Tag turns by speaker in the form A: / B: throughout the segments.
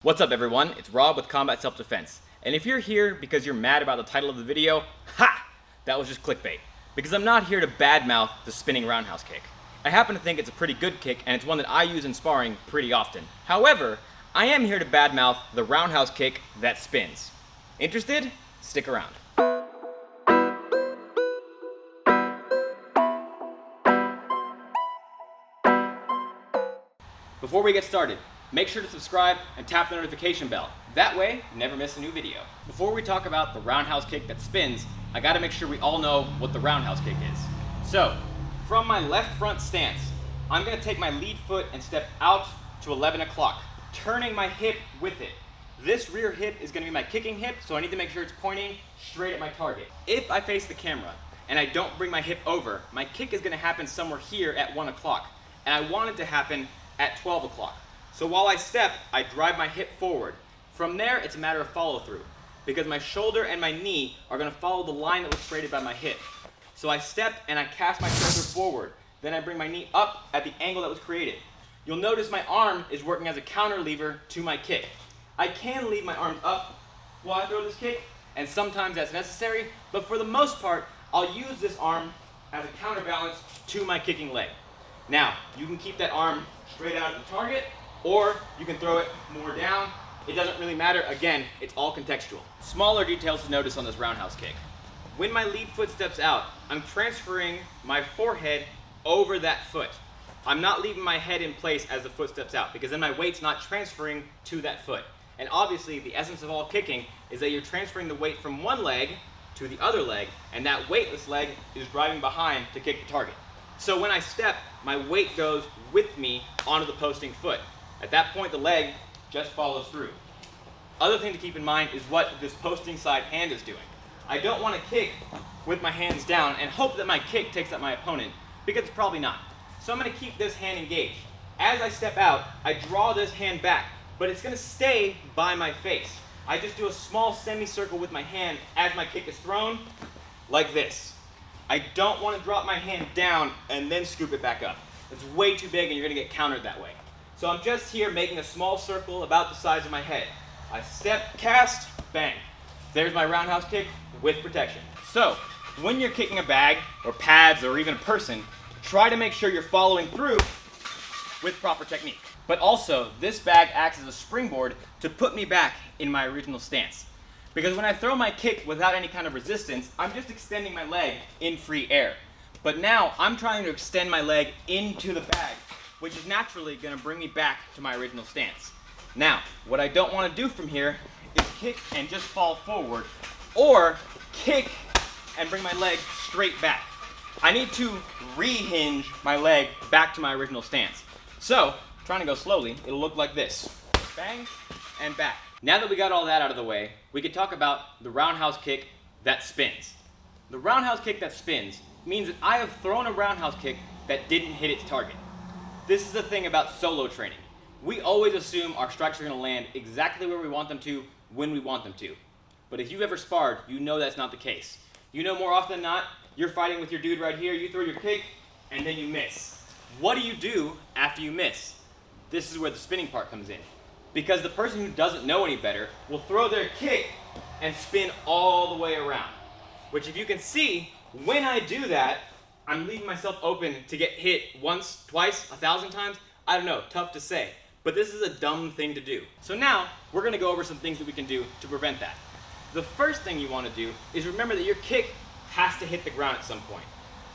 A: What's up everyone, it's Rob with Combat Self-Defense, and if you're here because you're mad about the title of the video, ha! That was just clickbait, because I'm not here to badmouth the spinning roundhouse kick. I happen to think it's a pretty good kick, and it's one that I use in sparring pretty often. However, I am here to badmouth the roundhouse kick that spins. Interested? Stick around. Before we get started, make sure to subscribe and tap the notification bell. That way, you never miss a new video. Before we talk about the roundhouse kick that spins, I gotta make sure we all know what the roundhouse kick is. So, from my left front stance, I'm gonna take my lead foot and step out to 11 o'clock, turning my hip with it. This rear hip is gonna be my kicking hip, so I need to make sure it's pointing straight at my target. If I face the camera and I don't bring my hip over, my kick is gonna happen somewhere here at 1 o'clock, and I want it to happen at 12 o'clock. So while I step, I drive my hip forward. From there, it's a matter of follow through, because my shoulder and my knee are gonna follow the line that was created by my hip. So I step and I cast my shoulder forward. Then I bring my knee up at the angle that was created. You'll notice my arm is working as a counter lever to my kick. I can leave my arms up while I throw this kick, and sometimes that's necessary, but for the most part, I'll use this arm as a counterbalance to my kicking leg. Now, you can keep that arm straight out at the target, or you can throw it more down. It doesn't really matter. Again, it's all contextual. Smaller details to notice on this roundhouse kick. When my lead foot steps out, I'm transferring my forehead over that foot. I'm not leaving my head in place as the foot steps out, because then my weight's not transferring to that foot. And obviously, the essence of all kicking is that you're transferring the weight from one leg to the other leg, and that weightless leg is driving behind to kick the target. So when I step, my weight goes with me onto the posting foot. At that point, the leg just follows through. Other thing to keep in mind is what this posting side hand is doing. I don't want to kick with my hands down and hope that my kick takes out my opponent, because it's probably not. So I'm going to keep this hand engaged. As I step out, I draw this hand back, but it's going to stay by my face. I just do a small semicircle with my hand as my kick is thrown, like this. I don't want to drop my hand down and then scoop it back up. It's way too big and you're going to get countered that way. So I'm just here making a small circle about the size of my head. I step, cast, bang. There's my roundhouse kick with protection. So, when you're kicking a bag, or pads, or even a person, try to make sure you're following through with proper technique. But also, this bag acts as a springboard to put me back in my original stance. Because when I throw my kick without any kind of resistance, I'm just extending my leg in free air. But now, I'm trying to extend my leg into the bag, which is naturally going to bring me back to my original stance. Now, what I don't want to do from here is kick and just fall forward, or kick and bring my leg straight back. I need to rehinge my leg back to my original stance. So, trying to go slowly, it'll look like this. Bang, and back. Now that we got all that out of the way, we can talk about the roundhouse kick that spins. The roundhouse kick that spins means that I have thrown a roundhouse kick that didn't hit its target. This is the thing about solo training. We always assume our strikes are going to land exactly where we want them to, when we want them to. But if you've ever sparred, you know that's not the case. You know more often than not, you're fighting with your dude right here, you throw your kick, and then you miss. What do you do after you miss? This is where the spinning part comes in. Because the person who doesn't know any better will throw their kick and spin all the way around. Which, if you can see, when I do that, I'm leaving myself open to get hit once, twice, 1,000 times. I don't know, tough to say. But this is a dumb thing to do. So now, we're going to go over some things that we can do to prevent that. The first thing you want to do is remember that your kick has to hit the ground at some point.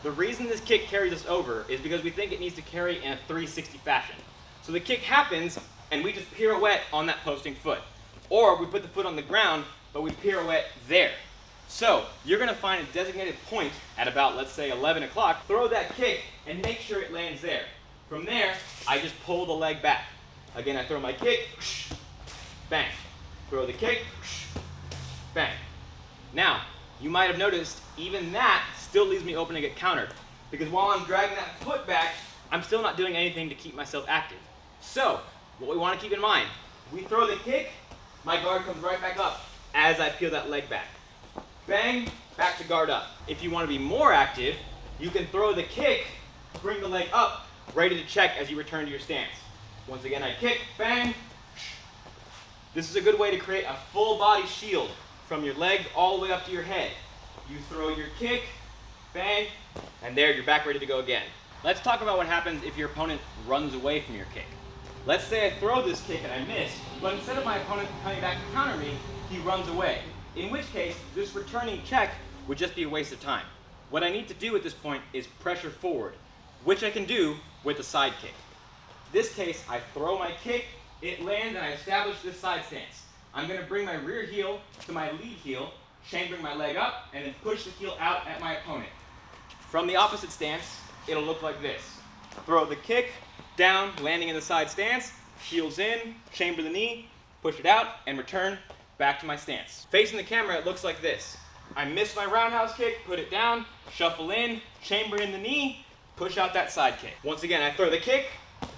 A: The reason this kick carries us over is because we think it needs to carry in a 360 fashion. So the kick happens, and we just pirouette on that posting foot. Or we put the foot on the ground, but we pirouette there. So, you're going to find a designated point at about, let's say, 11 o'clock, throw that kick, and make sure it lands there. From there, I just pull the leg back. Again, I throw my kick, bang. Throw the kick, bang. Now, you might have noticed, even that still leaves me open to get countered. Because while I'm dragging that foot back, I'm still not doing anything to keep myself active. So, what we want to keep in mind, we throw the kick, my guard comes right back up as I peel that leg back. Bang, back to guard up. If you want to be more active, you can throw the kick, bring the leg up, ready to check as you return to your stance. Once again, I kick, bang, This is a good way to create a full body shield from your legs all the way up to your head. You throw your kick, bang, and there you're back ready to go again. Let's talk about what happens if your opponent runs away from your kick. Let's say I throw this kick and I miss, but instead of my opponent coming back to counter me, he runs away. In which case, this returning check would just be a waste of time. What I need to do at this point is pressure forward, which I can do with a side kick. In this case, I throw my kick, it lands, and I establish this side stance. I'm going to bring my rear heel to my lead heel, chambering my leg up, and then push the heel out at my opponent. From the opposite stance, it'll look like this. Throw the kick, down, landing in the side stance, heels in, chamber the knee, push it out, and return back to my stance. Facing the camera, it looks like this. I miss my roundhouse kick, put it down, shuffle in, chamber in the knee, push out that side kick. Once again, I throw the kick,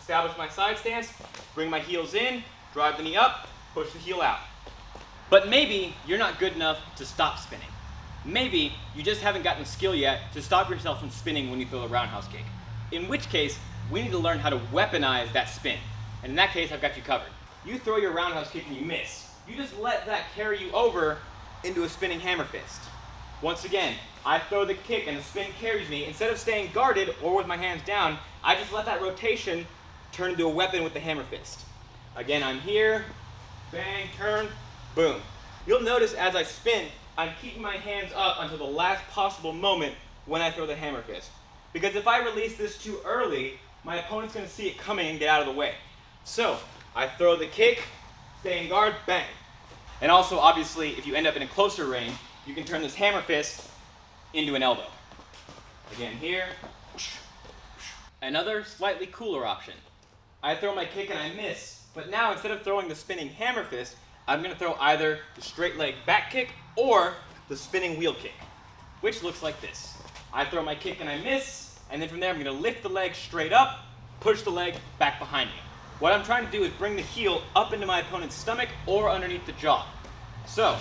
A: establish my side stance, bring my heels in, drive the knee up, push the heel out. But maybe you're not good enough to stop spinning. Maybe you just haven't gotten the skill yet to stop yourself from spinning when you throw the roundhouse kick. In which case, we need to learn how to weaponize that spin. And in that case, I've got you covered. You throw your roundhouse kick and you miss. You just let that carry you over into a spinning hammer fist. Once again, I throw the kick and the spin carries me. Instead of staying guarded or with my hands down, I just let that rotation turn into a weapon with the hammer fist. Again, I'm here, bang, turn, boom. You'll notice as I spin, I'm keeping my hands up until the last possible moment when I throw the hammer fist. Because if I release this too early, my opponent's going to see it coming and get out of the way. So, I throw the kick, stay in guard, bang. And also, obviously, if you end up in a closer range, you can turn this hammer fist into an elbow. Again, here. Another slightly cooler option. I throw my kick and I miss, but now instead of throwing the spinning hammer fist, I'm going to throw either the straight leg back kick or the spinning wheel kick, which looks like this. I throw my kick and I miss, and then from there I'm going to lift the leg straight up, push the leg back behind me. What I'm trying to do is bring the heel up into my opponent's stomach or underneath the jaw. So,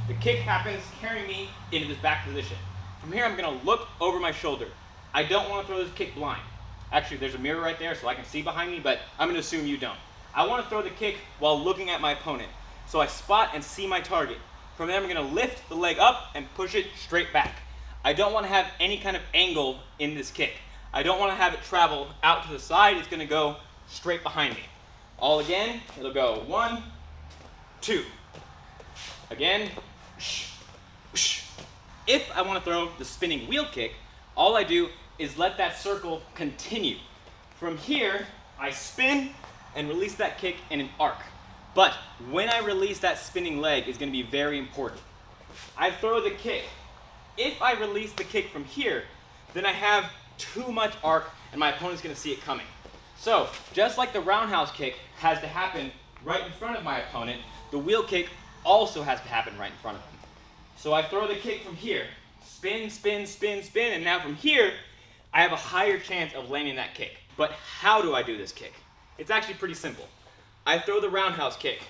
A: the kick happens, carrying me into this back position. From here I'm going to look over my shoulder. I don't want to throw this kick blind. Actually, there's a mirror right there so I can see behind me, but I'm going to assume you don't. I want to throw the kick while looking at my opponent. So I spot and see my target. From there I'm going to lift the leg up and push it straight back. I don't want to have any kind of angle in this kick. I don't want to have it travel out to the side. It's going to go straight behind me. All again, it'll go 1, 2. Again. If I want to throw the spinning wheel kick, all I do is let that circle continue. From here, I spin and release that kick in an arc. But when I release that spinning leg is going to be very important. I throw the kick. If I release the kick from here, then I have too much arc and my opponent's going to see it coming. So, just like the roundhouse kick has to happen right in front of my opponent, the wheel kick also has to happen right in front of him. So I throw the kick from here, spin, spin, spin, spin, and now from here, I have a higher chance of landing that kick. But how do I do this kick? It's actually pretty simple. I throw the roundhouse kick,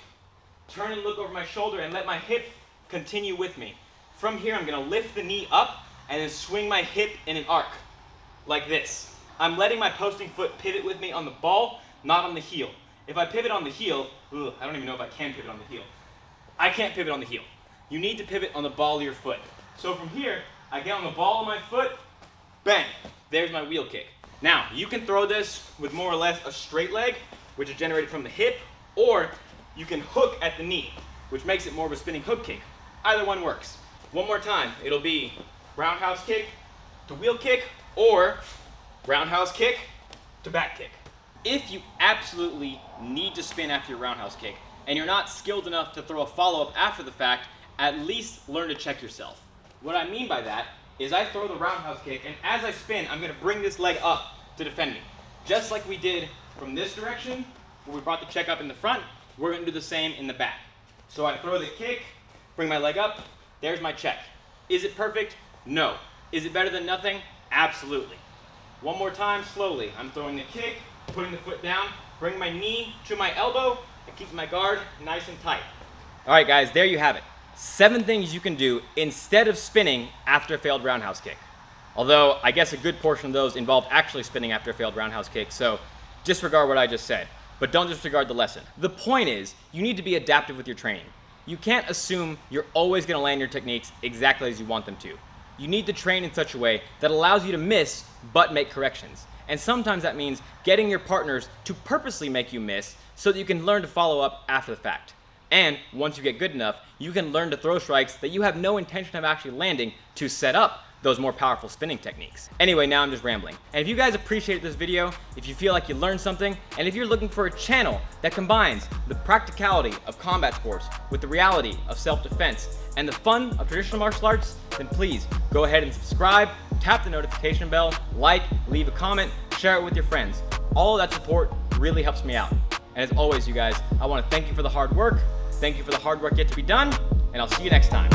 A: turn and look over my shoulder and let my hip continue with me. From here, I'm going to lift the knee up and then swing my hip in an arc, like this. I'm letting my posting foot pivot with me on the ball, not on the heel. If I pivot on the heel, I don't even know if I can pivot on the heel. I can't pivot on the heel. You need to pivot on the ball of your foot. So from here, I get on the ball of my foot, bang, there's my wheel kick. Now, you can throw this with more or less a straight leg, which is generated from the hip, or you can hook at the knee, which makes it more of a spinning hook kick. Either one works. One more time, it'll be roundhouse kick to wheel kick, or roundhouse kick to back kick. If you absolutely need to spin after your roundhouse kick, and you're not skilled enough to throw a follow-up after the fact, at least learn to check yourself. What I mean by that is I throw the roundhouse kick, and as I spin, I'm going to bring this leg up to defend me. Just like we did from this direction, where we brought the check up in the front, we're going to do the same in the back. So I throw the kick, bring my leg up, there's my check. Is it perfect? No. Is it better than nothing? Absolutely. One more time, slowly. I'm throwing the kick, putting the foot down, bring my knee to my elbow, and keep my guard nice and tight. All right, guys, there you have it. 7 things you can do instead of spinning after a failed roundhouse kick. Although, I guess a good portion of those involve actually spinning after a failed roundhouse kick, so disregard what I just said. but don't disregard the lesson. The point is, you need to be adaptive with your training. You can't assume you're always going to land your techniques exactly as you want them to. You need to train in such a way that allows you to miss, but make corrections. And sometimes that means getting your partners to purposely make you miss so that you can learn to follow up after the fact. And once you get good enough, you can learn to throw strikes that you have no intention of actually landing to set up those more powerful spinning techniques. Anyway, now I'm just rambling. And if you guys appreciated this video, if you feel like you learned something, and if you're looking for a channel that combines the practicality of combat sports with the reality of self-defense and the fun of traditional martial arts, then please go ahead and subscribe, tap the notification bell, like, leave a comment, share it with your friends. All of that support really helps me out. And as always, you guys, I want to thank you for the hard work, thank you for the hard work yet to be done, and I'll see you next time.